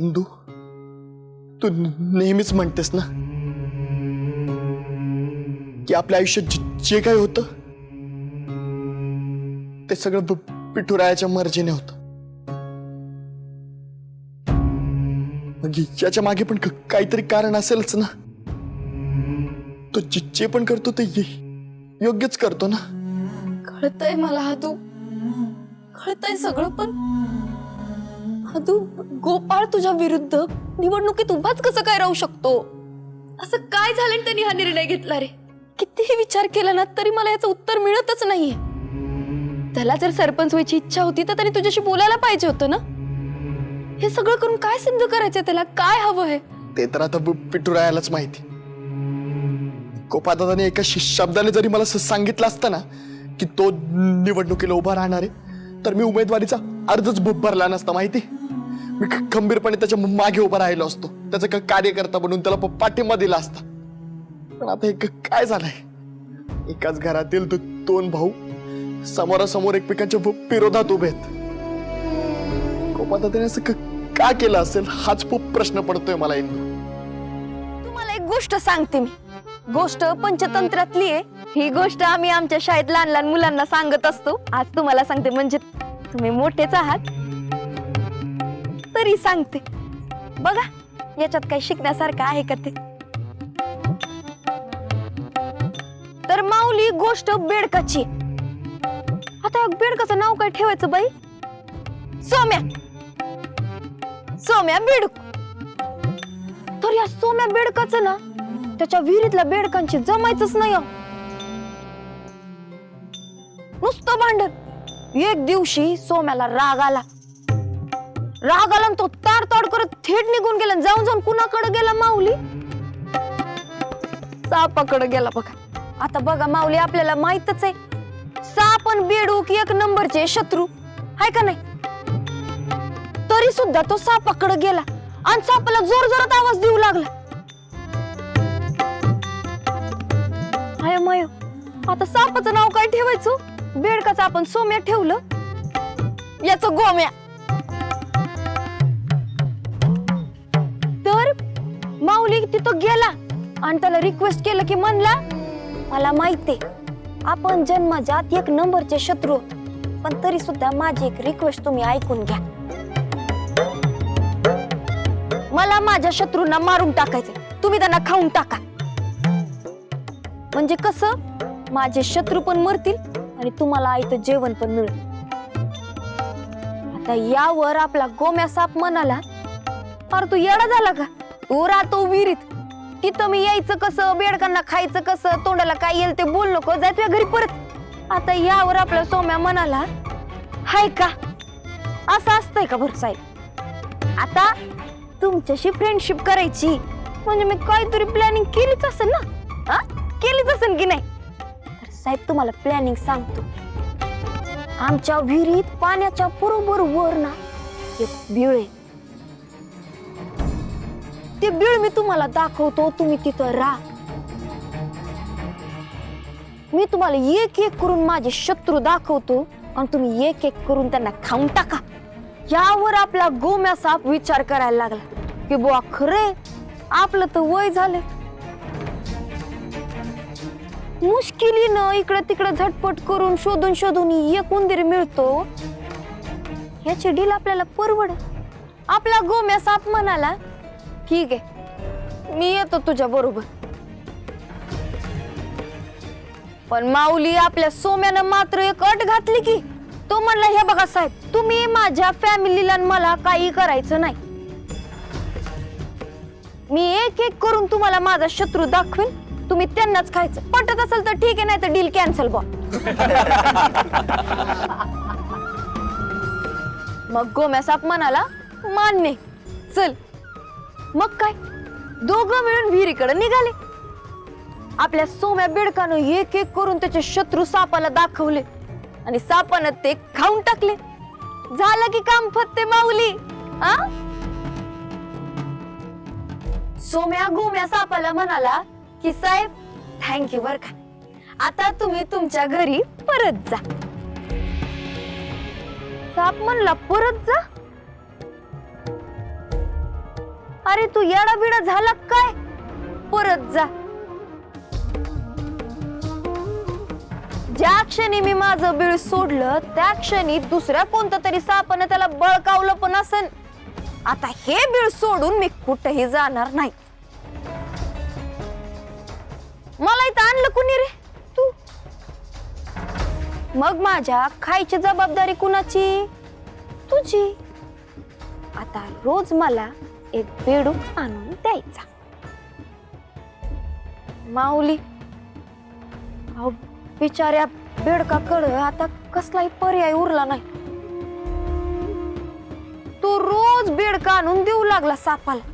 इंदू, तू नेहमीच म्हणतेस ना की आपल्या आयुष्यात जे काही होतं ते सगळं पिठुरायाच्या मर्जीने होतं. मग याच्या मागे पण काहीतरी कारण असेलच ना. तो जे पण करतो ते योग्यच करतो ना. कळतंय मला हादू, कळतंय सगळं, पण हादू, गोपाळ तुझ्या विरुद्ध निवडणुकीत उभाच कसं काय राहू शकतो? असं काय झालं त्यांनी हा निर्णय घेतला रे? कितीही विचार केला ना तरी मला याचं उत्तर मिळतच नाहीये. त्याला जर सरपंच व्हायची इच्छा होती तर त्याने तुझ्याशी बोलायला पाहिजे होतं ना. हे सगळं करून काय सिद्ध करायचंय त्याला? काय हवं आहे ते तर आता पिठुरायालाच माहिती. गोपाळदादाने एका शब्दाने जरी मला सांगितलं असतं ना की तो निवडणुकीला उभा राहणार आहे, तर मी उमेदवारीचा अर्जच भरला नसता. माहिती, मी खंबीरपणे त्याच्या मागे उभा राहिलो असतो, त्याचा कार्यकर्ता बनून त्याला पाठिंबा दिला असता. पण आता हे काय झालंय? एकाच घरातील दोन भाऊ समोरासमोर एकमेकांच्या विरोधात उभे आहेत. गोपाळदादाने असं का केलं असेल हाच प्रश्न पडतोय मला. इंदू, तुम्हाला एक गोष्ट सांगते मी. गोष्ट पंचतंत्रातली आहे. ही गोष्ट आम्ही आमच्या शाळेत लहान लहान मुलांना सांगत असतो. आज तुम्हाला सांगते, म्हणजे तुम्ही मोठेच आहात तरी सांगते. बघा याच्यात काही शिकण्यासारखं आहे का ते. तर माऊली, गोष्ट बेडकाची. आता या बेडकाचं नाव काय ठेवायचं बाई? सोम्या. सोम्या बेडूक. तर या सोम्या बेडकाचं ना त्याच्या विहिरीतल्या बेडकांची जमायचंच नाही. नुसतं भांडण. एक दिवशी सोम्याला राग आला आणि तो ताड करत थेट निघून गेला. जाऊन जाऊन कुणाकडे गेला माऊली? सापाकडे गेला. बघा आता बघा माऊली, आपल्याला माहितच आहे साप आणि बेडूक एक नंबरचे शत्रू आहे का नाही. तरी सुद्धा तो सापाकडे गेला आणि सापाला जोर जोरात आवाज देऊ लागला. हाय माय, आता सापाचं नाव काय ठेवायचं? बेडकाचं आपण सोम्या ठेवलं, याचं गोम्या. तर माऊली तिथं गेला आणि त्याला रिक्वेस्ट केलं की म्हणला, मला माहितीये आपण जन्मजात एक नंबरचे शत्रू, पण तरी सुद्धा माझी एक रिक्वेस्ट तुम्ही ऐकून घ्या. मला माझ्या शत्रूंना मारून टाकायचं, तुम्ही त्यांना खाऊन टाका. म्हणजे कसं, माझे शत्रू पण मरतील आणि तुम्हाला आयतं जेवण पण मिळेल. आता यावर आपला गोम्या साप म्हणाला, अरे तू येडा झाला का? तू राहतो विहिरीत, तिथं मी यायचं कसं? बेडकांना खायचं कसं? तोंडाला काय येईल ते बोल नको, जाय तुझ्या घरी परत. आता यावर आपला सोम्या म्हणाला, हाय का असं असतंय का बरं साहेब? आता तुमच्याशी फ्रेंडशिप करायची म्हणजे मी काहीतरी प्लॅनिंग केलीच असेल ना. हा, केलीच असेल की नाही? तर साहेब तुम्हाला प्लॅनिंग सांगतो. आमच्या विहिरीत पाण्याच्या बरोबर वर ना एक बिळ आहे. ते बिळ मी तुम्हाला दाखवतो, तुम्ही तिथं राहा. मी तुम्हाला एक एक करून माझे शत्रू दाखवतो आणि तुम्ही एक एक करून त्यांना खाऊन टाका. यावर आपला गोम्या साप विचार करायला लागला की बुवा खरे आपलं तर वय झाले, मुश्किलीनं इकडे तिकडे झटपट करून शोधून एक उंदीर मिळतो, याची डील आपल्याला परवड. आपला गोम्या साप म्हणाला, ठीक आहे मी येतो तुझ्या बरोबर. पण माऊली, आपल्या सोम्यानं मात्र एक अट घातली की तो म्हणला, हे बघा साहेब, तुम्ही माझ्या फॅमिलीला मला काही करायचं नाही. मी एक एक करून तुम्हाला माझा शत्रू दाखवेन, तुम्ही त्यांनाच खायचं. पटत असेल तर ठीक आहे, नाही तर डील कॅन्सल बॉ. मग गोम्या साप म्हणाला, मान्य, चल. मग काय, दोघं मिळून विहिरीकडे निघाले. आपल्या सोम्या बेडकानं एक एक करून त्याचे शत्रू सापाला दाखवले आणि सापानं ते खाऊन टाकले. झालं की काम फत्ते माऊली. सोम्या गोम्या सापाला म्हणाला की साहेब थँक्यू बर का, आता तुम्ही तुमच्या घरी परत जा. साप म्हणला, परत जा? अरे तू येडा बिडा झाला काय? परत जा. ज्या क्षणी मी माझं बिळ सोडलं त्या क्षणी दुसऱ्या कोणत्या तरी सापानं त्याला बळकावलं पण असेल. आता हे बिळ सोडून मी कुठेही जाणार नाही. मला इथं आणलं कुणी रे? तू. मग माझ्या खायची जबाबदारी कुणाची? तुझी. आता रोज मला एक बेडूक आणून द्यायचा. माऊली, अहो बिचाऱ्या बेडकाकडं आता कसलाही पर्याय उरला नाही. तो रोज बेडका आणून देऊ लागला सापाला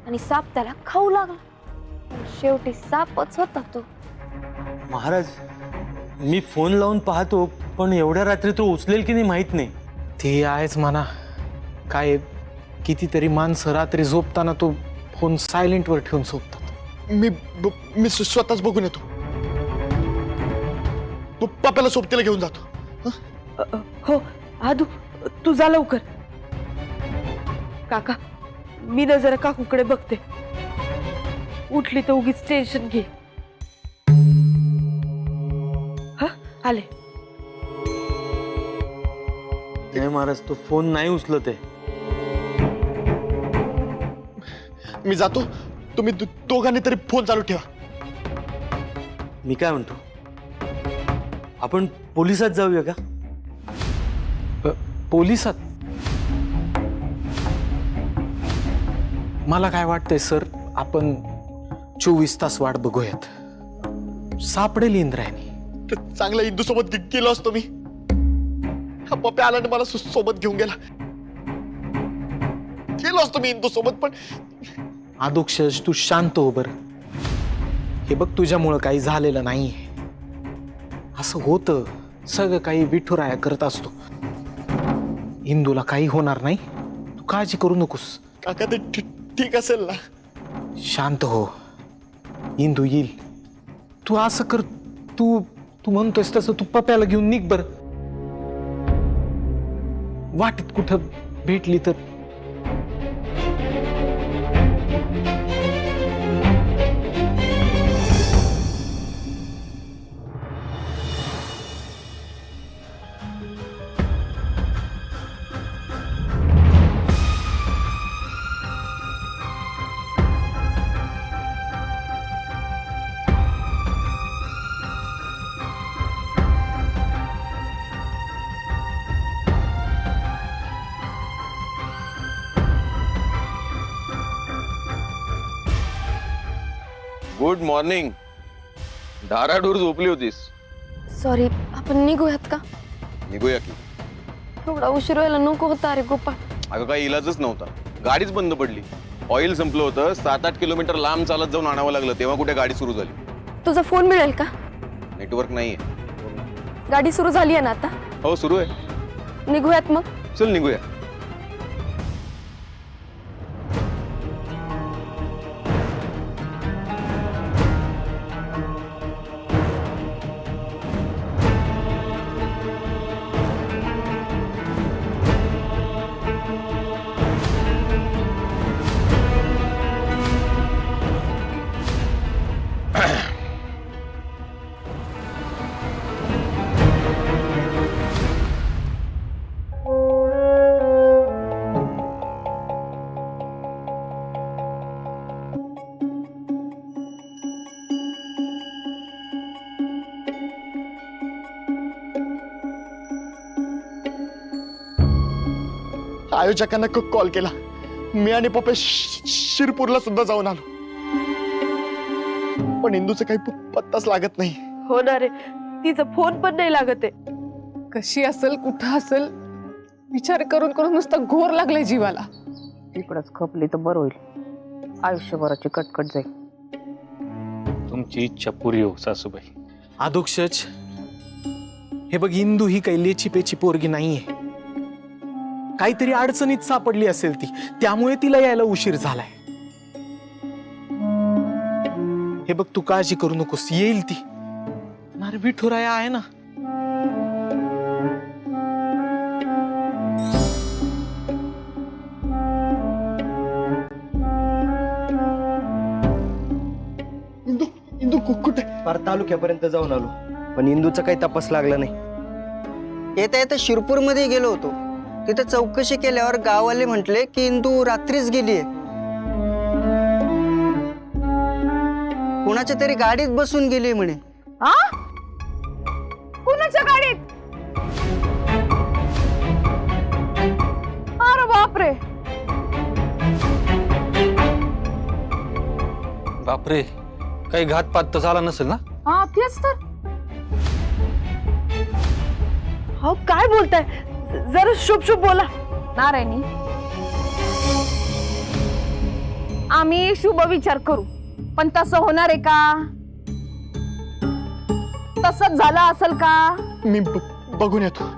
आणि साप त्याला खाऊ लागला. शेवटी सापच होता तो. महाराज, मी फोन लावून पाहतो पण एवढ्या रात्री तो उचलेल की नाही माहित नाही. ते आहेच म्हणा. काय कितीतरी माणसं रात्री झोपताना तो फोन सायलेंटवर ठेवून झोपतात. मी स्वतःच बघून येतो. पप्पाला सोबतीला घेऊन जातो. हो आदू, तू जा लवकर. काका, मी ना जरा काकूकडे बघते. उठली तर उगीच टेन्शन घे. हा आले. नाही महाराज, तो फोन नाही उचलत आहे. मी जातो. तुम्ही दोघांनी तरी फोन चालू ठेवा. मी काय म्हणतो, आपण पोलिसात जाऊया का? पोलिसात? मला काय वाटतंय सर, आपण 24 तास वाट बघूयात. सापडेल इंद्रायणी. तर चांगला इंदू सोबत गेलो असतो मी. हा पप्पा आला मला सोबत घेऊन गेला. गेलो असतो मी इंदू सोबत. पण आदोक्षज, तू शांत हो बर. हे बघ, तुझ्यामुळं काही झालेलं नाहीये. असं होतं, सगळं काही विठुराया करत असतो. इंदूला काही होणार नाही, तू काळजी करू नकोस. काका ते ठीक असेल ना? शांत हो, इंदू येईल. तू असं कर, तू तू म्हणतोयस तसं तू पप्याला घेऊन निघ बर. वाटेत कुठं भेटली तर. Good morning. धाराडूर झोपली होतीस? सॉरी, आपण निघूयात का? निघूया की. एवढा उशीर व्हायला नको होता रे गोपाळ. अगं काही इलाजच नव्हता. गाडीच बंद पडली. ऑइल संपलं होतं. 7-8 किलोमीटर लांब चालत जाऊन आणावं लागलं, तेव्हा कुठे गाडी सुरू झाली. तुझा फोन मिळेल का? नेटवर्क नाहीये. गाडी सुरू झाली आहे ना आता? हो सुरू आहे. निघूयात मग. चल निघूया. आयोजकांना कॉल केला. मी आणि पप्पा शिरपूरला सुद्धा जाऊन आलो. पण इंदूचा काही पत्ताच लागत नाही. हो ना रे, तिचा फोन पण नाही लागत आहे. कशी असेल, कुठं असेल, विचार करून करून नुसतं घोर लागलंय जीवाला. तिकडच खपली तर बरं होईल. आयुष्यभराची कटकट जाईल. तुमची इच्छा पुरी हो सासूबाई. आदोक्षज, हे बघ, इंदू ही काही लेची पेची पोरगी नाहीये. काहीतरी अडचणीत सापडली असेल ती, त्यामुळे तिला यायला उशीर झालाय. हे बघ, तू काळजी करू नकोस, येईल ती. अरे विठुराया आहे ना. इंदू कुठे? पार तालुक्यापर्यंत जाऊन आलो पण इंदूचा काही तपास लागला नाही. येता येता शिरपूरमध्ये गेलो होतो. तिथे चौकशी केल्यावर गाववाले म्हटले की इंदू रात्रीच गेलीये. कुणाच्या तरी गाडीत बसून गेली म्हणे. आ कुणाच्या गाडीत? अरे बापरे. बापरे, काही घातपात तर झाला नसेल ना? हा तेच तर. हो काय बोलताय? जरा शुभ शुभ बोला. नारायणी, आम्ही शुभ विचार करू, पण तसं होणार आहे का? तसंच झालं असेल का? मी बघून येतो.